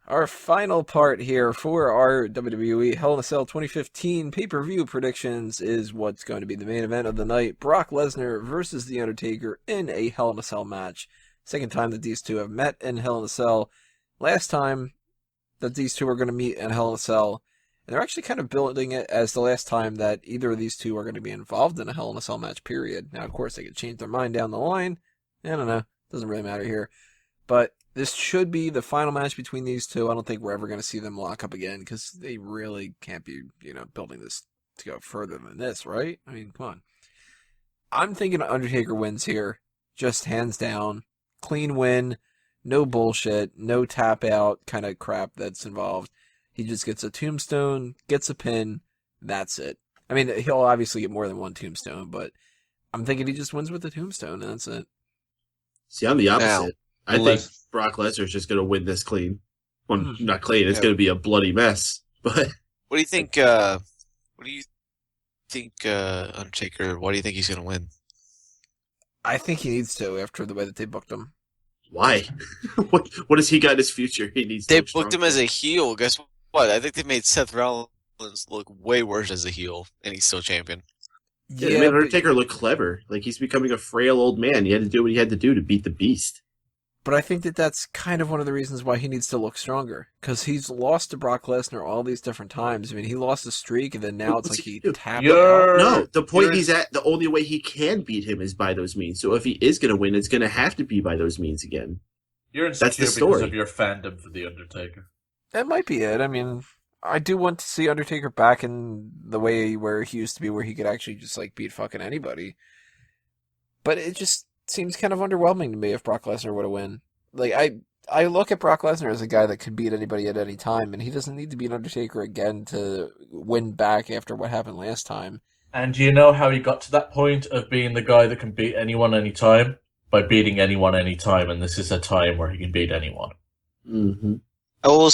Our final part here for our WWE Hell in a Cell 2015 pay-per-view predictions is what's going to be the main event of the night. Brock Lesnar versus The Undertaker in a Hell in a Cell match. Second time that these two have met in Hell in a Cell. Last time that these two are going to meet in Hell in a Cell. And they're actually kind of building it as the last time that either of these two are going to be involved in a Hell in a Cell match, period. Now, of course, they could change their mind down the line. I don't know. Doesn't really matter here. But this should be the final match between these two. I don't think we're ever going to see them lock up again because they really can't be, building this to go further than this, right? I mean, come on. I'm thinking Undertaker wins here, just hands down. Clean win, no bullshit, no tap out kind of crap that's involved. He just gets a tombstone, gets a pin, that's it. I mean, he'll obviously get more than one tombstone, but I'm thinking he just wins with the tombstone, and that's it. See, I'm the opposite. Now, I think Brock Lesnar's just going to win this clean. Well, not clean. It's going to be a bloody mess. But what do you think? Undertaker? Why do you think he's going to win? I think he needs to after the way that they booked him. Why? what has he got in his future? He needs. They booked him as a heel. Guess what? I think they made Seth Rollins look way worse as a heel, and he's still champion. Yeah, they made Undertaker look clever. Like he's becoming a frail old man. He had to do what he had to do to beat the Beast. But I think that that's kind of one of the reasons why he needs to look stronger. Because he's lost to Brock Lesnar all these different times. I mean, he lost the streak, and then now it's like he tapped out. No, the point he's at, the only way he can beat him is by those means. So if he is going to win, it's going to have to be by those means again. You're insecure because of your fandom for The Undertaker. That might be it. I mean, I do want to see Undertaker back in the way where he used to be, where he could actually just beat fucking anybody. But it just seems kind of underwhelming to me if Brock Lesnar were to win. I look at Brock Lesnar as a guy that could beat anybody at any time, and he doesn't need to beat Undertaker again to win back after what happened last time. And do you know how he got to that point of being the guy that can beat anyone anytime? By beating anyone anytime, and this is a time where he can beat anyone. Mm-hmm. I will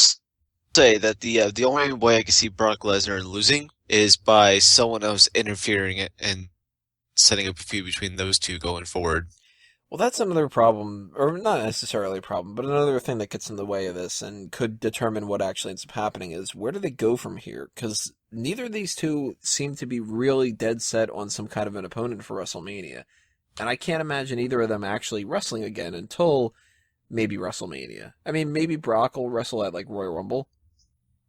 say that the only way I can see Brock Lesnar losing is by someone else interfering and setting up a feud between those two going forward. Well, that's another problem, or not necessarily a problem, but another thing that gets in the way of this and could determine what actually ends up happening is where do they go from here? Because neither of these two seem to be really dead set on some kind of an opponent for WrestleMania. And I can't imagine either of them actually wrestling again until maybe WrestleMania. I mean, maybe Brock will wrestle at Royal Rumble.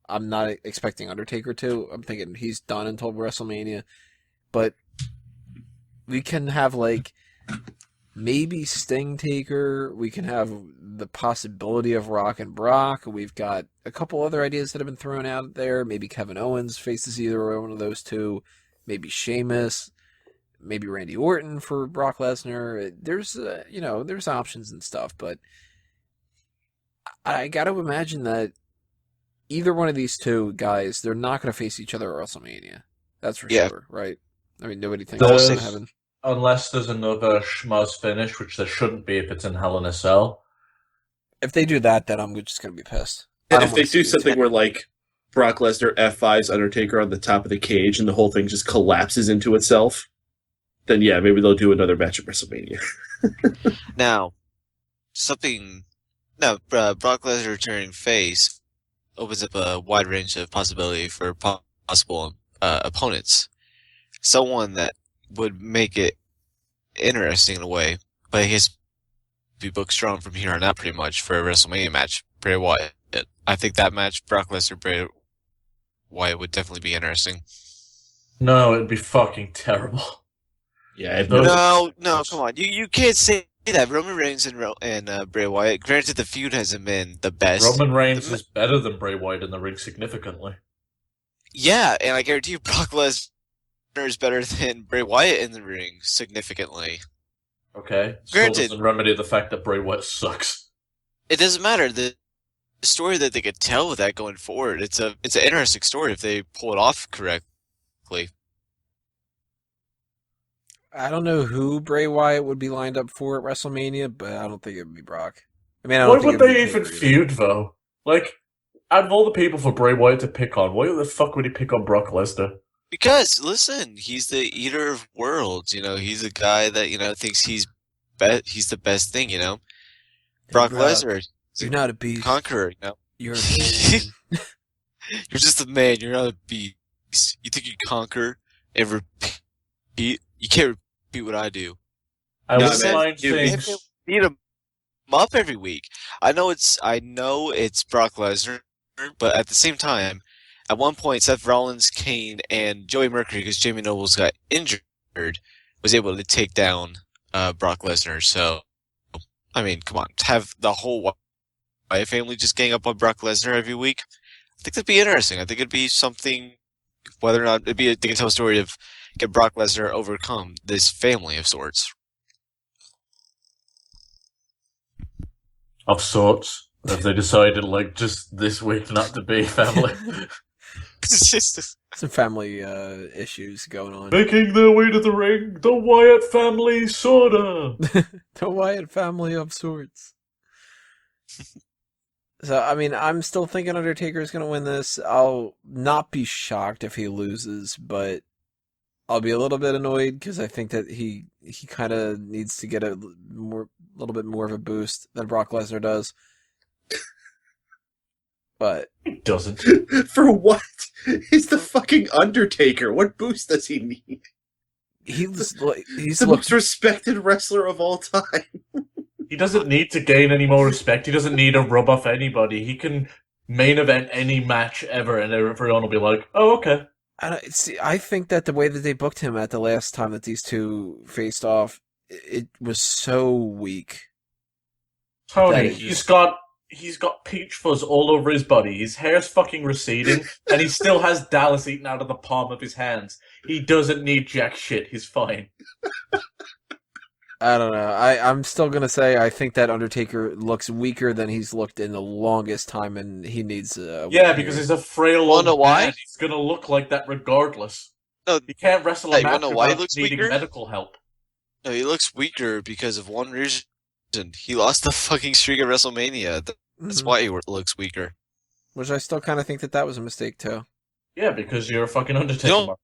I'm not expecting Undertaker to. I'm thinking he's done until WrestleMania. But we can have maybe Sting Taker. We can have the possibility of Rock and Brock. We've got a couple other ideas that have been thrown out there. Maybe Kevin Owens faces either one of those two. Maybe Sheamus. Maybe Randy Orton for Brock Lesnar. There's, there's options and stuff, but I got to imagine that either one of these two guys, they're not going to face each other at WrestleMania. That's for sure, right? I mean, nobody thinks that's going to happen. Unless there's another schmuzz finish, which there shouldn't be if it's in Hell in a Cell. If they do that, then I'm just going to be pissed. And if they do something where, Brock Lesnar F5's Undertaker on the top of the cage and the whole thing just collapses into itself, then yeah, maybe they'll do another match at WrestleMania. Now, Brock Lesnar turning face opens up a wide range of possibility for possible opponents. Someone that would make it interesting in a way, but he has to be booked strong from here on out pretty much for a WrestleMania match. Bray Wyatt. I think that match, Brock Lesnar, Bray Wyatt, would definitely be interesting. No, it'd be fucking terrible. Yeah, no, come on. You can't say that. Roman Reigns and Bray Wyatt. Granted, the feud hasn't been the best. Roman Reigns is better than Bray Wyatt in the ring significantly. Yeah, and I guarantee you Brock Lesnar is better than Bray Wyatt in the ring significantly. Okay. Granted, still doesn't remedy the fact that Bray Wyatt sucks. It doesn't matter. The story that they could tell with that going forward, it's an interesting story if they pull it off correctly. I don't know who Bray Wyatt would be lined up for at WrestleMania, but I don't think it would be Brock. I mean, why would they even feud, though? Out of all the people for Bray Wyatt to pick on, why the fuck would he pick on Brock Lesnar? Because, listen, he's the eater of worlds, he's a guy that, thinks he's the best thing, Brock Lesnar, you're not a beast. conqueror, You're a man. You're just a man. You're not a beast. You think you conquer and repeat? You can't repeat what I do. I No, wouldn't man, mind dude, saying. They beat him up every week. I know it's Brock Lesnar, but at the same time, at one point, Seth Rollins, Kane, and Joey Mercury, because Jamie Nobles got injured, was able to take down Brock Lesnar. So, I mean, come on, to have the whole Wyatt family just gang up on Brock Lesnar every week. I think that'd be interesting. I think it'd be something. Whether or not they can tell a story of get Brock Lesnar overcome this family of sorts. Of sorts. Have they decided, like, just this week not to be family? It's just Some family issues going on. Making their way to the ring, the Wyatt family sorta. The Wyatt family of sorts. So, I mean, I'm still thinking Undertaker is going to win this. I'll not be shocked if he loses, but I'll be a little bit annoyed because I think that he kind of needs to get a little bit more of a boost than Brock Lesnar does. But He doesn't. For what? He's the fucking Undertaker. What boost does he need? he's The looked most respected wrestler of all time. He doesn't need to gain any more respect. He doesn't need to rub off anybody. He can main event any match ever, and everyone will be like, "Oh, okay." I think that the way that they booked him at the last time that these two faced off, it was so weak. Tony, That is he's got peach fuzz all over his body. His hair's fucking receding, and he still has Dallas eaten out of the palm of his hands. He doesn't need jack shit. He's fine. I don't know. I'm still gonna say I think that Undertaker looks weaker than he's looked in the longest time, and he needs Yeah, because he's a frail Wanna old why? man. He's gonna look like that regardless. no, He can't wrestle a Hey, match wanna know why he without looks needing weaker? medical help. no, he looks weaker because of one reason. He lost the fucking streak at WrestleMania. That's Mhm. why he looks weaker. Which I still kind of think that was a mistake too. Yeah, because you're a fucking Undertaker. No. Mark.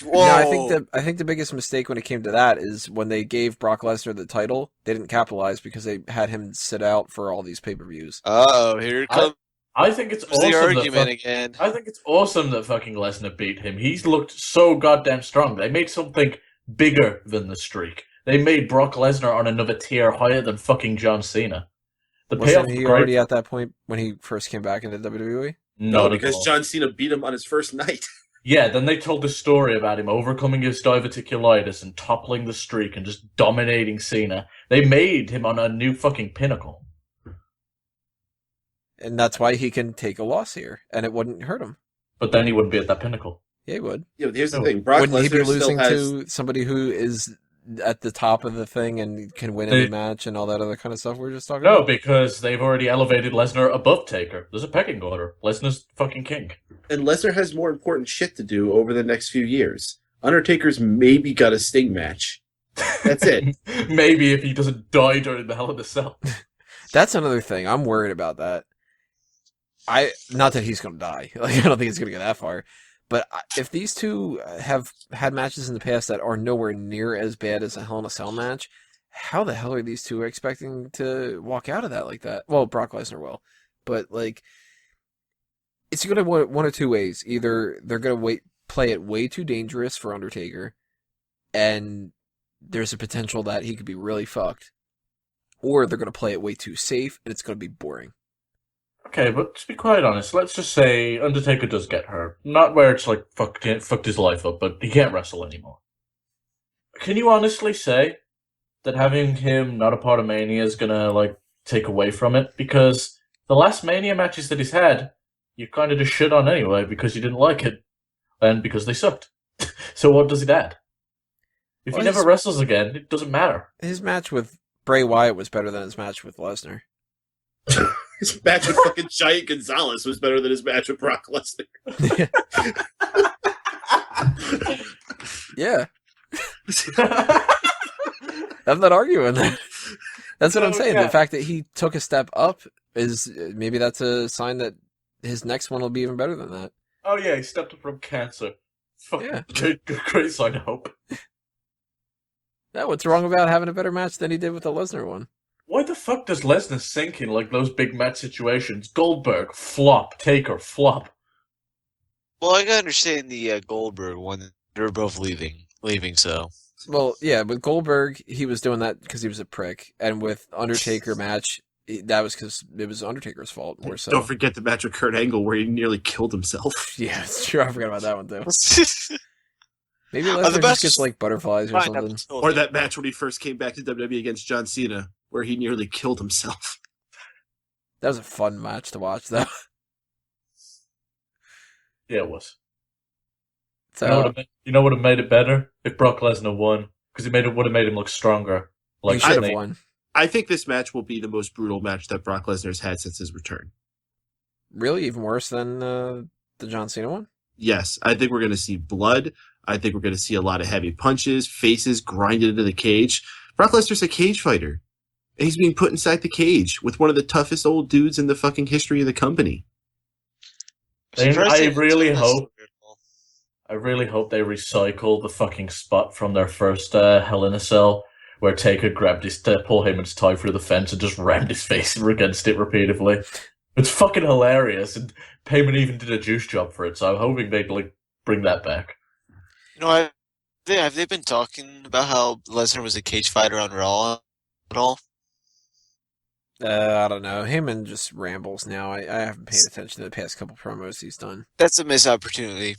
Whoa. No, I think the biggest mistake when it came to that is when they gave Brock Lesnar the title, they didn't capitalize because they had him sit out for all these pay-per-views. Uh-oh, here comes I think it's the awesome that argument again. I think it's awesome that fucking Lesnar beat him. He's looked so goddamn strong. They made something bigger than the streak. They made Brock Lesnar on another tier higher than fucking John Cena. The payoff Wasn't he was great. already at that point when he first came back into WWE? No, Not because at all. John Cena beat him on his first night. Yeah, then they told the story about him overcoming his diverticulitis and toppling the streak and just dominating Cena. They made him on a new fucking pinnacle. And that's why he can take a loss here, and it wouldn't hurt him. But then he wouldn't be at that pinnacle. Yeah, he would. Yeah, but here's the No. thing: Brock Wouldn't he be Lesnar still losing has. to somebody who is at the top of the thing and can win any They- match and all that other kind of stuff we're just talking No, about? because they've already elevated Lesnar above Taker. There's a pecking order. Lesnar's fucking king. And Lesnar has more important shit to do over the next few years. Undertaker's maybe got a Sting match. That's it. Maybe if he doesn't die during the Hell in a Cell. That's another thing. I'm worried about that. Not that he's going to die. Like, I don't think he's going to get that far. But if these two have had matches in the past that are nowhere near as bad as a Hell in a Cell match, how the hell are these two expecting to walk out of that like that? Well, Brock Lesnar will. But, like, it's going to one of two ways. Either they're going to play it way too dangerous for Undertaker, and there's a potential that he could be really fucked. Or they're going to play it way too safe, and it's going to be boring. Okay, but to be quite honest, let's just say Undertaker does get hurt. Not where it's like fucked his life up, but he can't wrestle anymore. Can you honestly say that having him not a part of Mania is gonna like take away from it? Because the last Mania matches that he's had, you kind of just shit on anyway because you didn't like it, and because they sucked. So what does it add? If Well, he never wrestles again, it doesn't matter. His match with Bray Wyatt was better than his match with Lesnar. His match with fucking Giant Gonzalez was better than his match with Brock Lesnar. Yeah, I'm not arguing that. That's what I'm So, saying. yeah. The fact that he took a step up is maybe that's a sign that his next one will be even better than that. Oh yeah, he stepped up from cancer. Fuck, Yeah. great sign of hope. Yeah, what's wrong about having a better match than he did with the Lesnar one? Why the fuck does Lesnar sink in like those big match situations? Goldberg, flop. Taker, flop. Well, I can understand the Goldberg one. They're both leaving. So Well, yeah, with Goldberg, he was doing that because he was a prick, and with Undertaker match, that was because it was Undertaker's fault more so. Don't forget the match with Kurt Angle where he nearly killed himself. Yeah, it's true. I forgot about that one too. the Maybe Lesnar best just gets like butterflies or something. Or that match when he first came back to WWE against John Cena where he nearly killed himself. That was a fun match to watch, though. Yeah, it was. So, You know what would have made it better? If Brock Lesnar won. Because would have made him look stronger. he should have won. I think this match will be the most brutal match that Brock Lesnar's had since his return. Really, even worse than the John Cena one? Yes, I think we're going to see blood. I think we're going to see a lot of heavy punches, faces grinded into the cage. Brock Lesnar's a cage fighter. And he's being put inside the cage with one of the toughest old dudes in the fucking history of the company. I really hope they recycle the fucking spot from their first Hell in a Cell where Taker grabbed Paul Heyman's tie through the fence and just rammed his face against it repeatedly. It's fucking hilarious, and Heyman even did a juice job for it, so I'm hoping they'd bring that back. You know, have they been talking about how Lesnar was a cage fighter on Raw at all? I don't know. Heyman just rambles now. I haven't paid attention to the past couple promos he's done. That's a missed opportunity.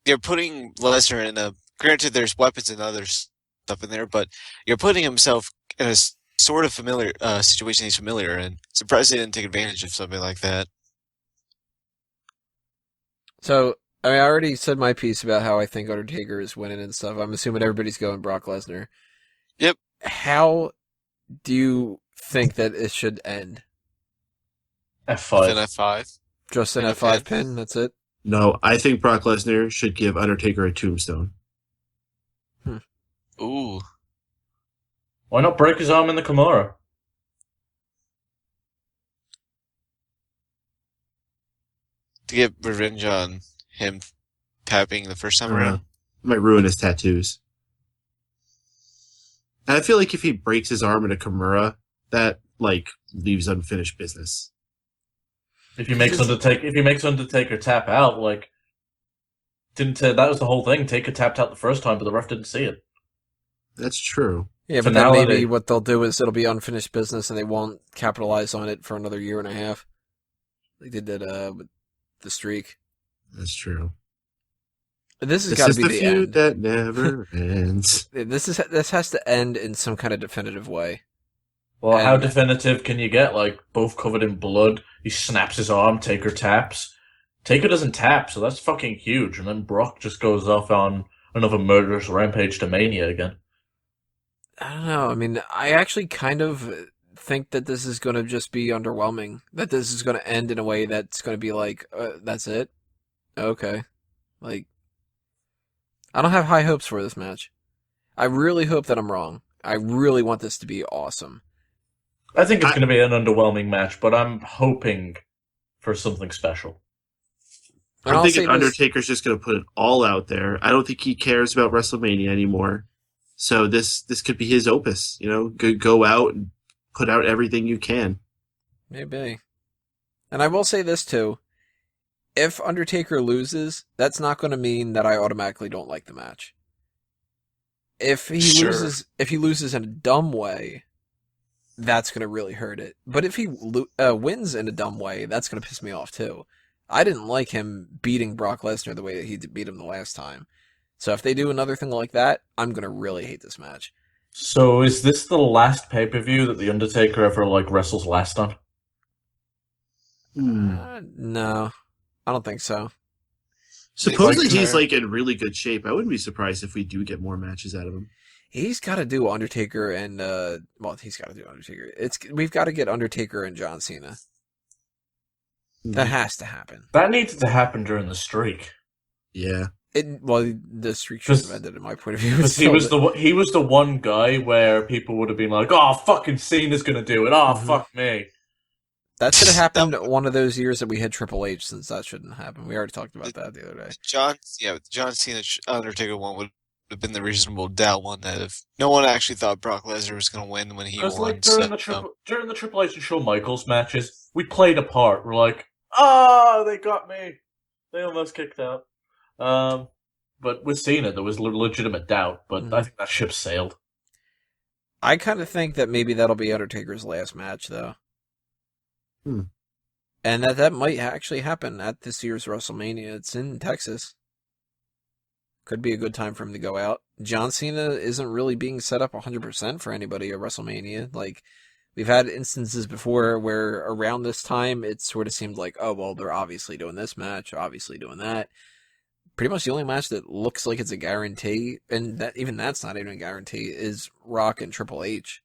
You're putting Lesnar in a... Granted, there's weapons and other stuff in there, but you're putting himself in a sort of familiar situation he's familiar in. Surprised they didn't take advantage of something like that. So, I mean, I already said my piece about how I think Undertaker is winning and stuff. I'm assuming everybody's going Brock Lesnar. Yep. How do you think that it should end? F5. An F5. Just an An F5 F5. pin? That's it? No, I think Brock Lesnar should give Undertaker a tombstone. Ooh. Why not break his arm in the Kimura? To get revenge on him tapping the first time around. Might ruin his tattoos. And I feel like if he breaks his arm in a Kimura, that leaves unfinished business. If he makes Undertaker tap out, that was the whole thing. Taker tapped out the first time, but the ref didn't see it. That's true. Yeah, but then Finality. maybe what they'll do is it'll be unfinished business and they won't capitalize on it for another year and a half. Like they did with the streak. That's true. This has got to be the the feud end. that never ends. This has to end in some kind of definitive way. Well, how And- definitive can you get? Both covered in blood. He snaps his arm. Taker taps. Taker doesn't tap, so that's fucking huge. And then Brock just goes off on another murderous rampage to Mania again. I don't know. I mean, I actually kind of think that this is going to just be underwhelming. That this is going to end in a way that's going to be like, that's it? Okay. I don't have high hopes for this match. I really hope that I'm wrong. I really want this to be awesome. I think it's going to be an underwhelming match, but I'm hoping for something special. And I'm I'll thinking say this- Undertaker's just going to put it all out there. I don't think he cares about WrestleMania anymore. So this could be his opus. Go out and put out everything you can. Maybe. And I will say this too. If Undertaker loses, that's not going to mean that I automatically don't like the match. If he loses in a dumb way, that's going to really hurt it. But if he wins in a dumb way, that's going to piss me off too. I didn't like him beating Brock Lesnar the way that he beat him the last time. So if they do another thing like that, I'm going to really hate this match. So is this the last pay-per-view that The Undertaker ever wrestles last on? No, I don't think so. Supposedly he's in really good shape. I wouldn't be surprised if we do get more matches out of him. He's got to do Undertaker and he's got to do Undertaker. We've got to get Undertaker and John Cena. That has to happen. That needed to happen during the streak. Yeah. The streak should have ended in my point of view. Because he was the one guy where people would have been like, "Oh, fucking Cena's gonna do it. Oh, fuck me." That should have happened one of those years that we had Triple H, since that shouldn't happen. We already talked about that the other day. John Cena Undertaker one would have been the reasonable doubt one that if no one actually thought Brock Lesnar was going to win when he Because won. like during the Triple H and Shawn Michaels matches, we played a part. We're like, oh, they got me. They almost kicked out. But with Cena, there was legitimate doubt. But I think that ship sailed. I kind of think that maybe that'll be Undertaker's last match, though. And that might actually happen at this year's WrestleMania. It's in Texas. Could be a good time for him to go out. John Cena isn't really being set up 100% for anybody at WrestleMania. Like, we've had instances before where around this time, it sort of seemed like, oh, well, they're obviously doing this match, obviously doing that. Pretty much the only match that looks like it's a guarantee, and that even that's not even a guarantee, is Rock and Triple H.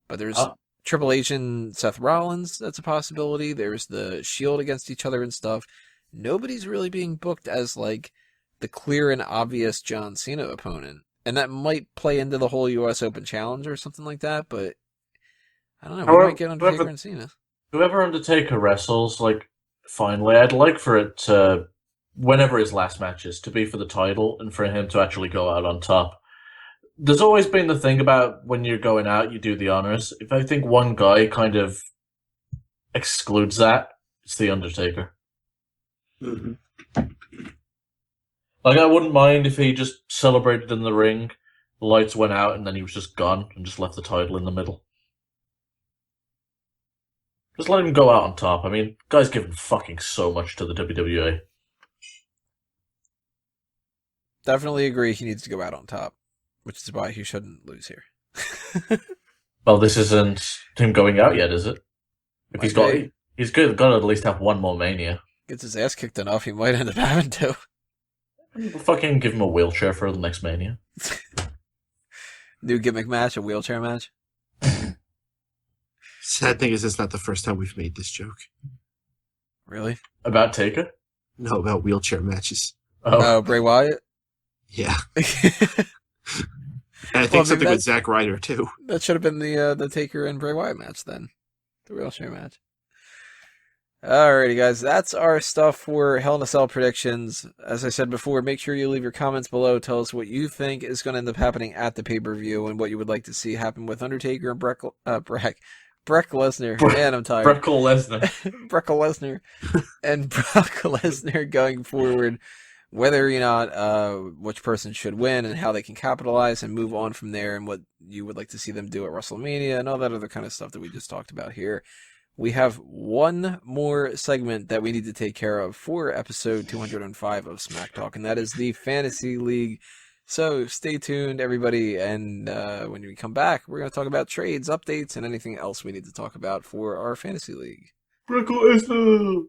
But there's Triple H and Seth Rollins, that's a possibility. There's the Shield against each other and stuff. Nobody's really being booked as, like, the clear and obvious John Cena opponent. And that might play into the whole U.S. Open Challenge or something like that, but I don't know. We might get Undertaker and Cena. Whoever Undertaker wrestles, like, finally, I'd like for it to, whenever his last match is, to be for the title and for him to actually go out on top. There's always been the thing about when you're going out, you do the honors. If I think one guy kind of excludes that, it's The Undertaker. Mm-hmm. Like, I wouldn't mind if he just celebrated in the ring, the lights went out, and then he was just gone and just left the title in the middle. Just let him go out on top. I mean, guy's given fucking so much to the WWE. Definitely agree he needs to go out on top, which is why he shouldn't lose here. Well, this isn't him going out yet, is it? If he's got to at least have one more Mania. Gets his ass kicked enough, he might end up having to. Fucking give him a wheelchair for the next Mania. New gimmick match, a wheelchair match. Sad thing is, it's not the first time we've made this joke. Really? About Taker? No, about wheelchair matches. Oh, Bray Wyatt? Yeah. And I think something with Zack Ryder, too. That should have been the Taker and Bray Wyatt match, then. The wheelchair match. Alrighty, guys. That's our stuff for Hell in a Cell predictions. As I said before, make sure you leave your comments below. Tell us what you think is going to end up happening at the pay-per-view and what you would like to see happen with Undertaker and Brock Lesnar. Man, I'm tired. Breckle Lesnar. Breckle Lesnar. And Brock Lesnar going forward. Whether or not which person should win and how they can capitalize and move on from there and what you would like to see them do at WrestleMania and all that other kind of stuff that we just talked about here. We have one more segment that we need to take care of for episode 205 of Smack Talk, and that is the Fantasy League. So stay tuned, everybody, and when we come back, we're going to talk about trades, updates, and anything else we need to talk about for our Fantasy League. Breckle Lesnar!